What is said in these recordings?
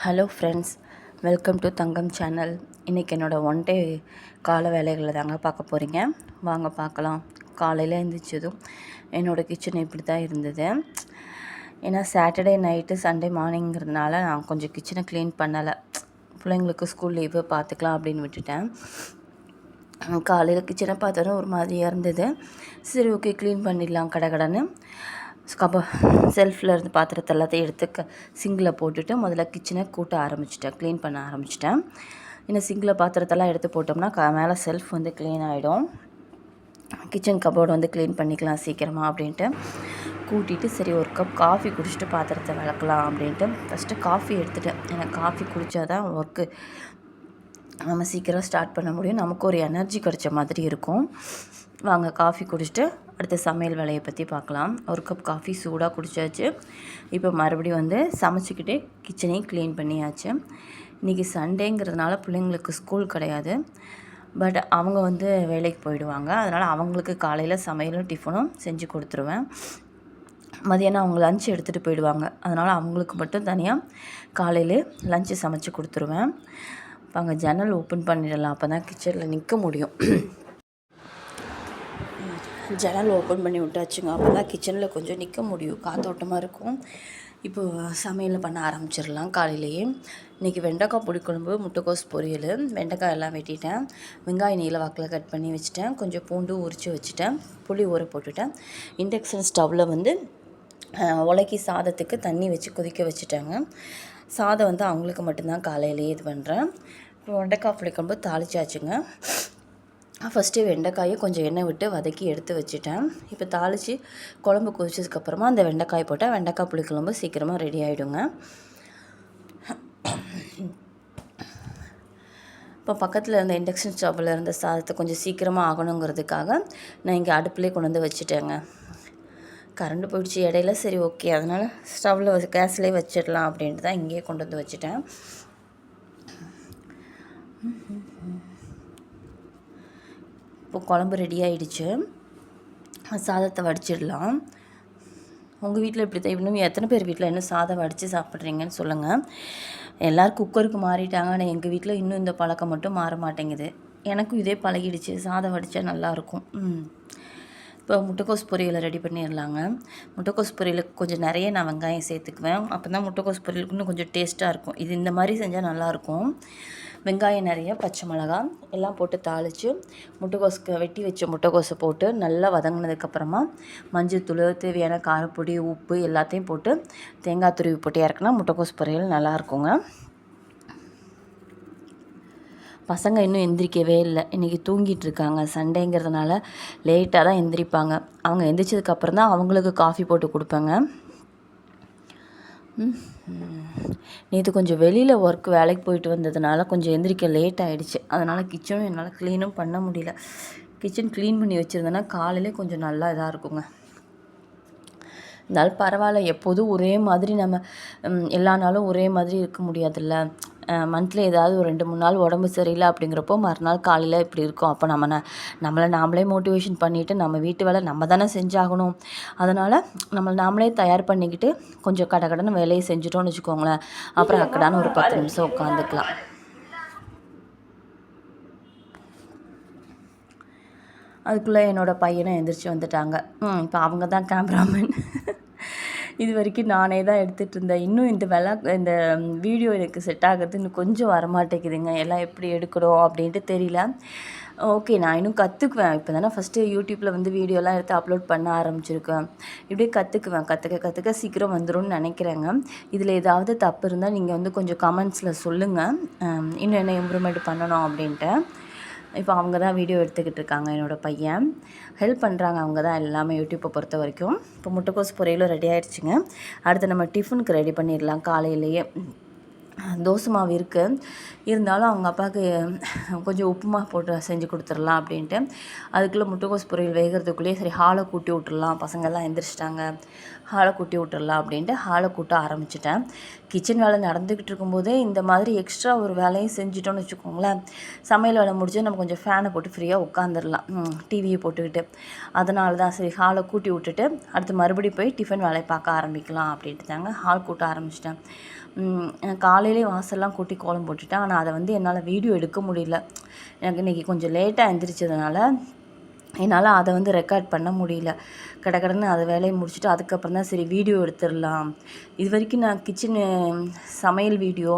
Hello friends, welcome to Thangam channel. இன்றைக்கி என்னோடய one day கால வேலைகளை தாங்க பார்க்க போகிறீங்க. வாங்க பார்க்கலாம். காலையில் எழுந்திரிச்சதும் என்னோடய கிச்சன் இப்படி தான் இருந்தது. ஏன்னா சாட்டர்டே நைட்டு சண்டே மார்னிங்கிறதுனால நான் கொஞ்சம் கிச்சனை க்ளீன் பண்ணலை. பிள்ளைங்களுக்கு ஸ்கூல் லீவு பார்த்துக்கலாம் அப்படின்னு விட்டுட்டேன். காலையில் கிச்சனை பார்த்தோன்னா ஒரு மாதிரியாக இருந்தது. சரி, ஓகே, க்ளீன் பண்ணிடலாம் கடகடன்னு செல்ஃபில் இருந்து பாத்திரத்தை எல்லாத்தையும் எடுத்து சிங்கில் போட்டுட்டு முதல்ல கிச்சனை கூட்ட ஆரம்பிச்சிட்டேன், க்ளீன் பண்ண ஆரம்பிச்சிட்டேன். இன்னும் சிங்கில் பாத்திரத்தெல்லாம் எடுத்து போட்டோம்னா மேலே செல்ஃப் வந்து க்ளீன் ஆகிடும். கிச்சன் கபோர்டு வந்து க்ளீன் பண்ணிக்கலாம் சீக்கிரமாக அப்படின்ட்டு கூட்டிகிட்டு சரி ஒரு கப் காஃபி குடிச்சிட்டு பாத்திரத்தை விளக்கலாம் அப்படின்ட்டு ஃபஸ்ட்டு காஃபி எடுத்துட்டேன். எனக்கு காஃபி குடித்தா தான் ஒர்க்கு நம்ம சீக்கிரம் ஸ்டார்ட் பண்ண முடியும், நமக்கு ஒரு எனர்ஜி கிடைச்ச மாதிரி இருக்கும். வாங்க காஃபி குடிச்சிட்டு அடுத்த சமையல் வேலையை பற்றி பார்க்கலாம். ஒரு கப் காஃபி சூடாக குடித்தாச்சு. இப்போ மறுபடியும் வந்து சமைச்சிக்கிட்டே கிச்சனையும் க்ளீன் பண்ணியாச்சு. இன்றைக்கி சண்டேங்கிறதுனால பிள்ளைங்களுக்கு ஸ்கூல் கிடையாது, பட் அவங்க வந்து வேலைக்கு போயிடுவாங்க. அதனால் அவங்களுக்கு காலையில் சமையலும் டிஃபனும் செஞ்சு கொடுத்துருவேன். மதியானம் அவங்க லஞ்ச் எடுத்துகிட்டு போயிடுவாங்க. அதனால் அவங்களுக்கு மட்டும் தனியாக காலையில் லஞ்சு சமைச்சு கொடுத்துருவேன். அங்கே ஜன்னல் ஓப்பன் பண்ணிடலாம், அப்போ தான் கிச்சனில் நிற்க முடியும். ஜன்னல் ஓப்பன் பண்ணி விட்டாச்சுங்க, அப்போ தான் கிச்சனில் கொஞ்சம் நிற்க முடியும், காத்தோட்டமாக இருக்கும். இப்போது சமையல் பண்ண ஆரம்பிச்சிடலாம். காலையிலேயே இன்றைக்கி வெண்டைக்காய் புளிக்குழம்பு, முட்டைக்கோஸ் பொரியல். வெண்டைக்காய் எல்லாம் வெட்டிட்டேன், வெங்காயம் நீல வாக்கில் கட் பண்ணி வச்சுட்டேன், கொஞ்சம் பூண்டு உரித்து வச்சுட்டேன், புளி ஊற போட்டுட்டேன். இண்டக்ஷன் ஸ்டவ்வில் வந்து உலக்கி சாதத்துக்கு தண்ணி வச்சு கொதிக்க வச்சுட்டேங்க. சாதம் வந்து அவங்களுக்கு மட்டும்தான் காலையிலேயே இது பண்ணுறேன். இப்போ வெண்டைக்காய் புளிக்குழம்பு தாளிச்சாச்சுங்க. ஃபஸ்ட்டு வெண்டைக்காயை கொஞ்சம் எண்ணெய் விட்டு வதக்கி எடுத்து வச்சுட்டேன். இப்போ தாளித்து குழம்பு கொதிச்சதுக்கப்புறமா அந்த வெண்டைக்காய் போட்டால் வெண்டைக்காய் புளிக்குழம்பு சீக்கிரமாக ரெடி ஆகிடுங்க. இப்போ பக்கத்தில் இருந்த இண்டக்ஷன் ஸ்டவ்வில் இருந்த சாதத்தை கொஞ்சம் சீக்கிரமாக ஆகணுங்கிறதுக்காக நான் இங்கே அடுப்புலேயே கொண்டு வந்து வச்சுட்டேங்க. கரண்ட் போயிடுச்சு இடையில, சரி ஓகே, அதனால் ஸ்டவ்வில் கேஸ்லேயே வச்சிடலாம் அப்படின்ட்டு தான் இங்கேயே கொண்டு வந்து வச்சுட்டேன். இப்போ குழம்பு ரெடி ஆகிடுச்சு, சாதத்தை வடிச்சிடலாம். உங்கள் வீட்டில் இப்படி தான், இன்னும் எத்தனை பேர் வீட்டில் இன்னும் சாதம் வடித்து சாப்பிட்றீங்கன்னு சொல்லுங்கள். எல்லோரும் குக்கருக்கு மாறிட்டாங்க, ஆனால் எங்கள் வீட்டில் இன்னும் இந்த பழக்கம் மட்டும் மாற மாட்டேங்குது. எனக்கும் இதே பழகிடுச்சு, சாதம் வடித்தா நல்லாயிருக்கும். இப்போ முட்டைக்கோஸ் பொரியலை ரெடி பண்ணிடலாங்க. முட்டைக்கோஸ் பொரியலுக்கு கொஞ்சம் நிறைய நான் வெங்காயம் சேர்த்துக்குவேன், அப்போ தான் முட்டைக்கோஸ் பொரியலுக்கு இன்னும் கொஞ்சம் டேஸ்ட்டாக இருக்கும். இது இந்த மாதிரி செஞ்சால் நல்லாயிருக்கும். வெங்காயம் நிறைய, பச்சை மிளகாய் எல்லாம் போட்டு தாளித்து முட்டைக்கோஸுக்கு வெட்டி வச்ச முட்டைக்கோஸை போட்டு நல்லா வதங்கினதுக்கப்புறமா மஞ்சள்தூள், தேவையான காரப்பொடி, உப்பு எல்லாத்தையும் போட்டு தேங்காய் துருவி போட்டு இறக்குனா முட்டைக்கோஸ் பொரியல் நல்லாயிருக்குங்க. பசங்க இன்னும் எந்திரிக்கவே இல்லை, இன்றைக்கி தூங்கிட்டு இருக்காங்க. சண்டேங்கிறதுனால லேட்டாக தான் எந்திரிப்பாங்க. அவங்க எந்திரிச்சதுக்கப்புறம் தான் அவங்களுக்கு காஃபி போட்டு கொடுப்பேங்க. நேற்று கொஞ்சம் வெளியில் ஒர்க் வேலைக்கு போயிட்டு வந்ததுனால கொஞ்சம் எந்திரிக்க லேட் ஆகிடுச்சு. அதனால் கிச்சனும் என்னால் க்ளீனும் பண்ண முடியல. கிச்சன் க்ளீன் பண்ணி வச்சுருந்தேன்னா காலையிலே கொஞ்சம் நல்லா இதாக இருக்குங்க. இருந்தாலும் பரவாயில்ல, எப்போதும் ஒரே மாதிரி நம்ம எல்லா நாளும் ஒரே மாதிரி இருக்க முடியாதுல்ல. மந்த்லி ஏதாவது ஒரு 2-3 நாள் உடம்பு சரியில்லை அப்படிங்கிறப்போ மறுநாள் காலையில் இப்படி இருக்கும். அப்போ நம்மளை நாமளே மோட்டிவேஷன் பண்ணிவிட்டு நம்ம வீட்டு வேலை நம்ம தானே செஞ்சாகணும். அதனால் நம்மளை நாமளே தயார் பண்ணிக்கிட்டு கொஞ்சம் கடகடன்னு வேலையை செஞ்சுட்டோன்னு வச்சுக்கோங்களேன். அப்புறம் அக்கடான ஒரு 10 நிமிஷம் உட்காந்துக்கலாம். அதுக்குள்ளே என்னோடய பையனை எந்திரிச்சு வந்துட்டாங்க. இப்போ அவங்க தான் கேமராமேன். இது வரைக்கும் நானே தான் எடுத்துகிட்டு இருந்தேன். இன்னும் இந்த வீடியோ எனக்கு செட் ஆகிறது இன்னும் கொஞ்சம் வரமாட்டேங்குதுங்க. எல்லாம் எப்படி எடுக்கணும் அப்படின்ட்டு தெரியல. ஓகே, நான் இன்னும் கற்றுக்குவேன். இப்போ தானே ஃபஸ்ட்டு யூடியூப்பில் வந்து வீடியோலாம் எடுத்து அப்லோட் பண்ண ஆரம்பிச்சிருக்கேன். இப்படியே கற்றுக்குவேன். கற்றுக்க சீக்கிரம் வந்துடும்னு நினைக்கிறேங்க. இதில் ஏதாவது தப்பு இருந்தால் நீங்கள் வந்து கொஞ்சம் கமெண்ட்ஸில் சொல்லுங்கள், இன்னும் என்ன இம்ப்ரூவ்மெண்ட் பண்ணணும் அப்படின்ட்டு. இப்போ அவங்க தான் வீடியோ எடுத்துக்கிட்டு இருக்காங்க. என்னோடய பையன் ஹெல்ப் பண்ணுறாங்க. அவங்க தான் எல்லாமே யூடியூப்பை பொறுத்த வரைக்கும். இப்போ முட்டைக்கோஸ் பொரியலும் ரெடி ஆகிடுச்சிங்க. அடுத்து நம்ம டிஃபனுக்கு ரெடி பண்ணிடலாம். காலையிலேயே தோசை மாவு இருக்குது, இருந்தாலும் அவங்க அப்பாவுக்கு கொஞ்சம் உப்புமா போட்டு செஞ்சு கொடுத்துடலாம் அப்படின்ட்டு அதுக்குள்ளே முட்டைக்கோஸ் பொரியல் வேகிறதுக்குள்ளேயே சரி ஹாலை கூட்டி விட்டுடலாம், பசங்கள்லாம் எந்திரிச்சிட்டாங்க, ஹாலை கூட்டி விட்டுடலாம் அப்படின்ட்டு ஹாலை கூட்ட ஆரம்பிச்சிட்டேன். கிச்சன் வேலை நடந்துக்கிட்டு இருக்கும்போதே இந்த மாதிரி எக்ஸ்ட்ரா ஒரு வேலையும் செஞ்சிட்டோன்னு வச்சுக்கோங்களேன், சமையல் வேலை முடிச்சு நம்ம கொஞ்சம் ஃபேனை போட்டு ஃப்ரீயாக உட்காந்துடலாம் டிவியை போட்டுக்கிட்டு. அதனால தான் சரி ஹாலை கூட்டி விட்டுட்டு அடுத்து மறுபடியும் போய் டிஃபன் வேலையை பார்க்க ஆரம்பிக்கலாம் அப்படின்ட்டு தாங்க ஹால் கூட்ட ஆரம்பிச்சிட்டேன். காலையிலே வாசல்லாம் கூட்டி கோலம் போட்டுட்டேன். ஆனால் அதை வந்து என்னால் வீடியோ எடுக்க முடியல. எனக்கு இன்றைக்கி கொஞ்சம் லேட்டாக எழுந்திரிச்சதுனால என்னால் அதை வந்து ரெக்கார்ட் பண்ண முடியல. கடகடன்னு அதை வேலையை முடிச்சுட்டு அதுக்கப்புறம் தான் சரி வீடியோ எடுத்துடலாம். இது வரைக்கும் நான் கிச்சனு சமையல் வீடியோ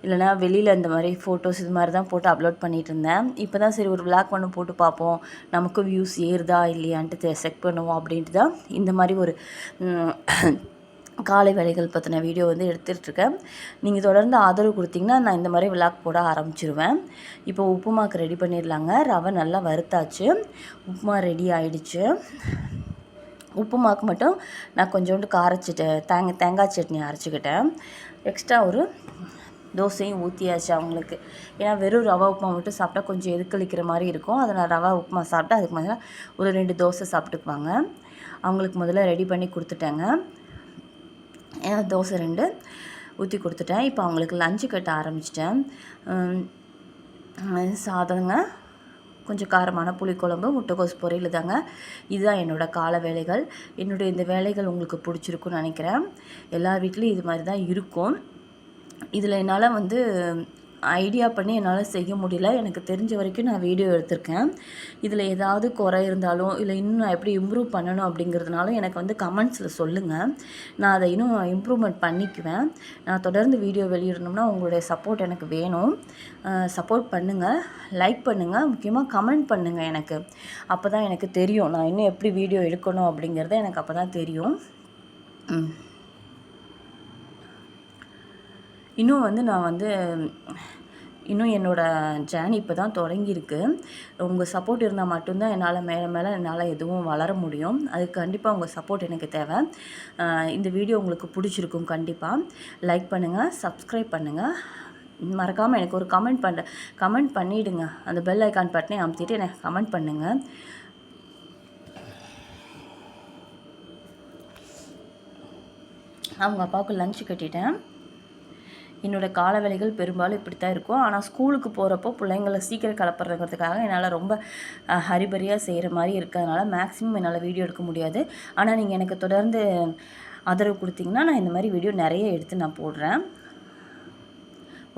இல்லைனா வெளியில் இந்த மாதிரி ஃபோட்டோஸ் இது மாதிரி தான் போட்டு அப்லோட் பண்ணிகிட்டு இருந்தேன். இப்போ தான் சரி ஒரு விளாக் ஒன்று போட்டு பார்ப்போம், நமக்கு வியூஸ் ஏறுதா இல்லையான்ட்டு செக் பண்ணுவோம் அப்படின்ட்டு தான் இந்த மாதிரி ஒரு காலை வேலைகள் பற்றின வீடியோ வந்து எடுத்துகிட்ருக்கேன். நீங்கள் தொடர்ந்து ஆதரவு கொடுத்தீங்கன்னா நான் இந்த மாதிரி விளாக் போட ஆரம்பிச்சிருவேன். இப்போ உப்புமாவுக்கு ரெடி பண்ணிடலாங்க. ரவை நல்லா வறுத்தாச்சு, உப்புமா ரெடி ஆகிடுச்சு. உப்புமாவுக்கு மட்டும் நான் கொஞ்சோண்டு தேங்காய் சட்னி அரைச்சிக்கிட்டேன். எக்ஸ்ட்ரா ஒரு தோசையும் ஊற்றியாச்சு அவங்களுக்கு. ஏன்னா வெறும் ரவா உப்புமா மட்டும் சாப்பிட்டா கொஞ்சம் எதுக்களிக்கிற மாதிரி இருக்கும். அதை நான் ரவா உப்புமா சாப்பிட்டா அதுக்கு முதல்ல ஒரு 2 தோசை சாப்பிட்டுக்குவாங்க. அவங்களுக்கு முதல்ல ரெடி பண்ணி கொடுத்துட்டேங்க. ஏன்னா தோசை 2 ஊற்றி கொடுத்துட்டேன். இப்போ அவங்களுக்கு லஞ்சு கட்ட ஆரம்பிச்சிட்டேன். சாதங்க, கொஞ்சம் காரமான புளிக்குழம்பு, முட்டைக்கோஸ் பொரியல் தாங்க. இதுதான் என்னோடய கால வேலைகள். என்னுடைய இந்த வேலைகள் உங்களுக்கு பிடிச்சிருக்குன்னு நினைக்கிறேன். எல்லார் வீட்லேயும் இது மாதிரி தான் இருக்கும். இதில் என்னால் வந்து ஐடியா பண்ணி என்னால் செய்ய முடியல. எனக்கு தெரிஞ்ச வரைக்கும் நான் வீடியோ எடுத்திருக்கேன். இதில் ஏதாவது குறை இருந்தாலும் இல்லை இன்னும் நான் எப்படி இம்ப்ரூவ் பண்ணணும் அப்படிங்கிறதுனாலும் எனக்கு வந்து கமெண்ட்ஸில் சொல்லுங்கள். நான் அதை இன்னும் இம்ப்ரூவ்மெண்ட் பண்ணிக்குவேன். நான் தொடர்ந்து வீடியோ வெளியிடணும்னா உங்களுடைய சப்போர்ட் எனக்கு வேணும். சப்போர்ட் பண்ணுங்கள், லைக் பண்ணுங்கள், முக்கியமாக கமெண்ட் பண்ணுங்கள். எனக்கு அப்போ தான் எனக்கு தெரியும் நான் இன்னும் எப்படி வீடியோ எடுக்கணும் அப்படிங்கிறது எனக்கு அப்போ தான் தெரியும். இன்னும் வந்து நான் வந்து இன்னும் என்னோடய ஜேர்னி இப்போ தான் தொடங்கியிருக்கு. உங்கள் சப்போர்ட் இருந்தால் மட்டும்தான் என்னால் மேலே என்னால் எதுவும் வளர முடியும். அதுக்கு கண்டிப்பாக உங்கள் சப்போர்ட் எனக்கு தேவை. இந்த வீடியோ உங்களுக்கு பிடிச்சிருக்கும். கண்டிப்பாக லைக் பண்ணுங்கள், சப்ஸ்கிரைப் பண்ணுங்கள். மறக்காமல் எனக்கு ஒரு கமெண்ட் பண்ணிவிடுங்க. அந்த பெல் ஐக்கான் பட்டனை அமுத்திட்டு எனக்கு கமெண்ட் பண்ணுங்கள். அவங்க அப்பாவுக்கு லஞ்சு கட்டிட்டேன். என்னோடய கால வேலைகள் பெரும்பாலும் இப்படி தான் இருக்கும். ஆனால் ஸ்கூலுக்கு போகிறப்போ பிள்ளைங்களை சீக்கிரம் கிளப்புறதுக்காக என்னால் ரொம்ப ஹரிபரியாக செய்கிற மாதிரி இருக்கிறதுனால மேக்ஸிமம் என்னால் வீடியோ எடுக்க முடியாது. ஆனால் நீங்கள் எனக்கு தொடர்ந்து ஆதரவு கொடுத்தீங்கன்னா நான் இந்த மாதிரி வீடியோ நிறைய எடுத்து நான் போடுறேன்.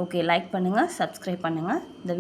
ஓகே, லைக் பண்ணுங்கள், சப்ஸ்கிரைப் பண்ணுங்கள். இந்த